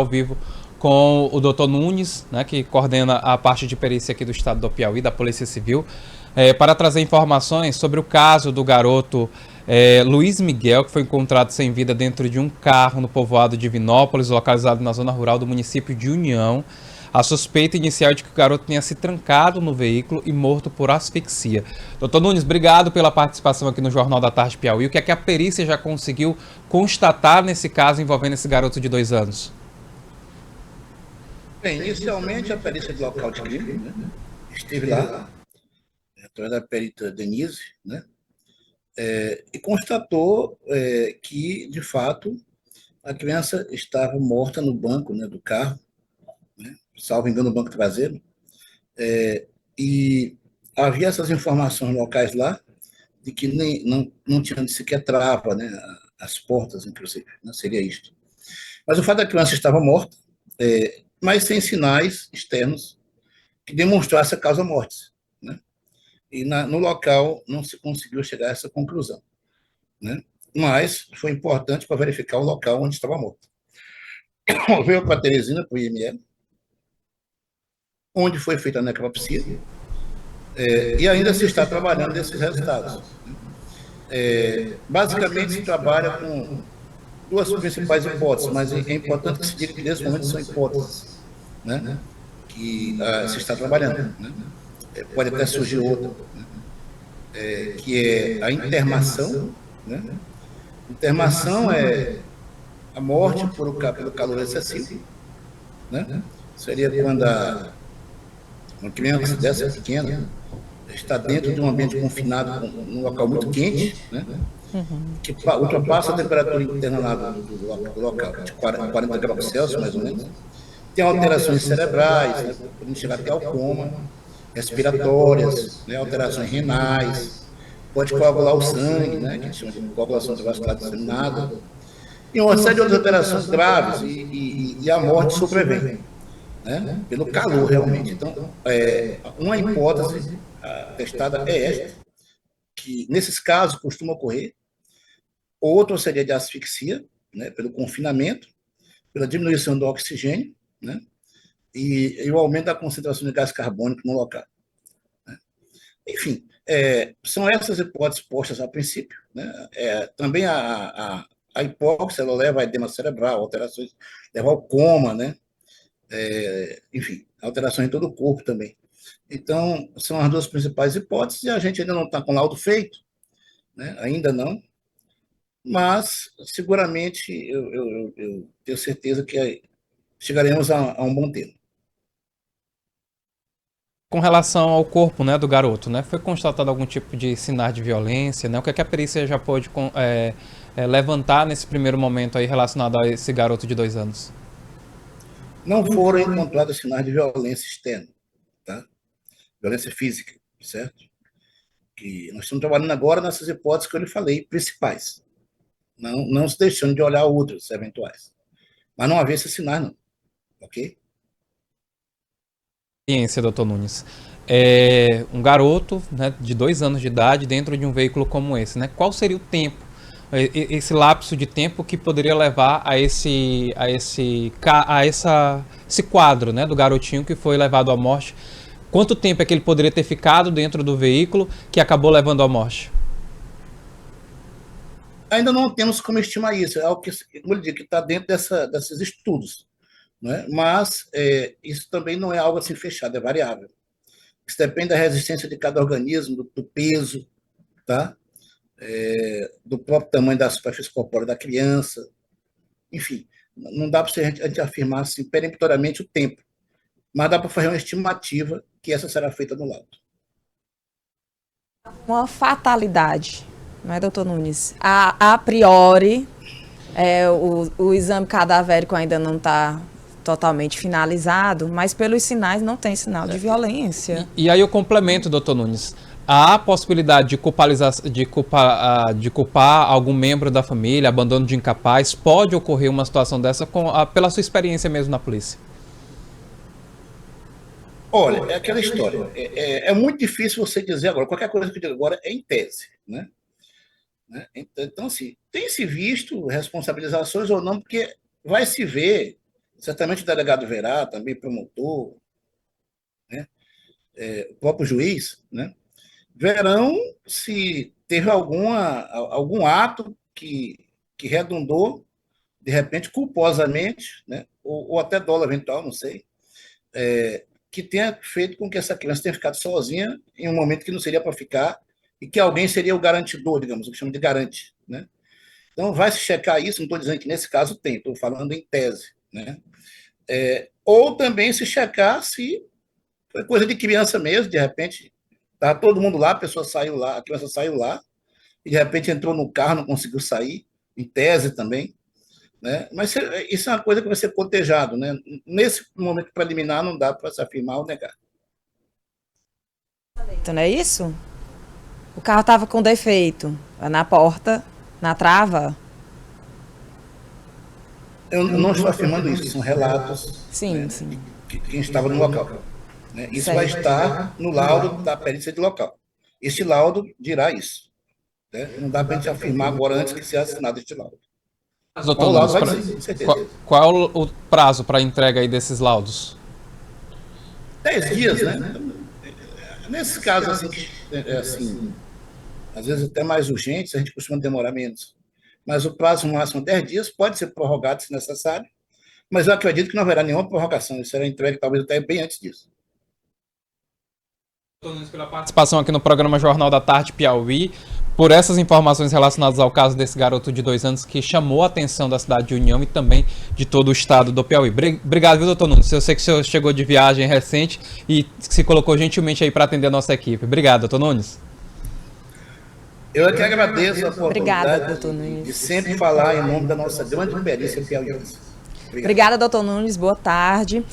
ao vivo com o Dr. Nunes, né, que coordena a parte de perícia aqui do estado do Piauí, da Polícia Civil, para trazer informações sobre o caso do garoto Luiz Miguel, que foi encontrado sem vida dentro de um carro no povoado de Vinópolis, localizado na zona rural do município de União. A suspeita inicial é de que o garoto tenha se trancado no veículo e morto por asfixia. Doutor Nunes, obrigado pela participação aqui no Jornal da Tarde Piauí. O que é que a perícia já conseguiu constatar nesse caso envolvendo esse garoto de 2 anos? Bem, inicialmente a perícia de local de crime, né, esteve lá, através da perita Denise, né, e constatou que, de fato, a criança estava morta no banco, né, do carro, né, salvo engano, no banco traseiro, e havia essas informações locais lá de que não tinha sequer trava, né, as portas, inclusive, né, seria isto. Mas o fato da criança estava morta, mas sem sinais externos que demonstrasse a causa-morte, né? E no local não se conseguiu chegar a essa conclusão, né? Mas foi importante para verificar o local onde estava morto. Veio para Teresina, para o IML, onde foi feita a necropsia, e ainda se está trabalhando nesses resultados. Basicamente, se trabalha com duas principais hipóteses, mas é importante que se diga que nesse momento são hipóteses, né, que se está trabalhando, né? Pode até surgir outra, que é a internação, né? Internação é a morte pelo calor excessivo, né? Seria quando uma criança dessa pequena está dentro de um ambiente confinado, num local muito quente, né? Que ultrapassa a temperatura interna lá do local, de 40 graus Celsius, mais ou menos. Tem alterações cerebrais, né? Podemos chegar até ao coma, respiratórias, né? Alterações renais, pode coagular o sangue, né? Que a gente chama de coagulação intravascular disseminada, e uma série de outras alterações graves, e a morte sobrevém, né? Pelo calor, realmente. Então, uma hipótese testada é esta, que nesses casos costuma ocorrer. Outra seria de asfixia, né? Pelo confinamento, pela diminuição do oxigênio, né? E o aumento da concentração de gás carbônico no local, né? Enfim, são essas hipóteses postas a princípio, né? Também a hipóxia ela leva a edema cerebral, alterações, leva ao coma, né? Enfim, alterações em todo o corpo também. Então, são as duas principais hipóteses, e a gente ainda não está com laudo feito, né? Ainda não, mas seguramente eu tenho certeza que chegaremos a um bom termo. Com relação ao corpo, né, do garoto, né, foi constatado algum tipo de sinal de violência, né? O que é que a perícia já pôde levantar nesse primeiro momento aí relacionado a esse garoto de 2 anos? Não foram encontrados sinais de violência externa, tá? Violência física, certo? Que nós estamos trabalhando agora nessas hipóteses que eu lhe falei, principais. Não se deixando de olhar outras eventuais. Mas não havia esses sinais, não. Ok? Ciência, doutor Nunes. Um garoto, né, de 2 anos de idade dentro de um veículo como esse, né? Qual seria o tempo, esse lapso de tempo que poderia levar esse quadro, né, do garotinho que foi levado à morte? Quanto tempo é que ele poderia ter ficado dentro do veículo que acabou levando à morte? Ainda não temos como estimar isso. É algo que, como eu digo, que está dentro desses estudos, né? Mas isso também não é algo assim fechado, é variável. Isso depende da resistência de cada organismo, do peso, tá? Do próprio tamanho da superfície corpórea da criança. Enfim, não dá para a gente afirmar assim, peremptoriamente o tempo, mas dá para fazer uma estimativa que essa será feita no laudo. Uma fatalidade, não é, doutor Nunes? A priori, o exame cadavérico ainda não está totalmente finalizado, mas pelos sinais não tem sinal de violência. E aí eu complemento, doutor Nunes. Há a possibilidade de culpar algum membro da família, abandono de incapaz? Pode ocorrer uma situação dessa pela sua experiência mesmo na polícia? Olha, é aquela história. É muito difícil você dizer agora. Qualquer coisa que eu diga agora é em tese, né? Então, assim, tem se visto responsabilizações ou não, porque vai se ver certamente o delegado verá, também promotor, né, o próprio juiz, né, verão se teve algum ato que redundou, de repente, culposamente, né, ou até dolo eventual, não sei, que tenha feito com que essa criança tenha ficado sozinha em um momento que não seria para ficar e que alguém seria o garantidor, digamos, o que chama de garante, né? Então, vai se checar isso, não estou dizendo que nesse caso tem, estou falando em tese, né? Ou também se checar se foi coisa de criança mesmo, de repente, tá todo mundo lá, a pessoa saiu lá, a criança saiu lá, e de repente entrou no carro, não conseguiu sair, em tese também, né? Mas isso é uma coisa que vai ser cotejado, né? Nesse momento preliminar não dá para se afirmar ou negar. Então, não é isso? O carro estava com defeito na porta, na trava? Eu não estou afirmando isso, são relatos, Sim, né, sim. de quem estava no local, né? Isso Certo. vai estar no laudo da perícia de local. Esse laudo dirá isso, né? Não dá para a gente afirmar agora antes que seja assinado este laudo. Mas, Mas doutor o laudo Nunes, vai dizer, com certeza. qual é o prazo para entrega aí desses laudos? 10 dias, né? Nesse caso, assim, às vezes até mais urgentes, a gente costuma demorar menos. Mas o prazo máximo 10 dias pode ser prorrogado se necessário, mas eu acredito que não haverá nenhuma prorrogação, isso será entregue talvez até bem antes disso. Doutor Nunes, pela participação aqui no programa Jornal da Tarde Piauí, por essas informações relacionadas ao caso desse garoto de 2 anos que chamou a atenção da cidade de União e também de todo o estado do Piauí. Obrigado, viu, doutor Nunes? Eu sei que o senhor chegou de viagem recente e se colocou gentilmente aí para atender a nossa equipe. Obrigado, doutor Nunes. Eu é que agradeço a Obrigada, oportunidade doutor Nunes. de sempre falar em nome da nossa grande perícia piauiense. Obrigada, doutor Nunes. Boa tarde.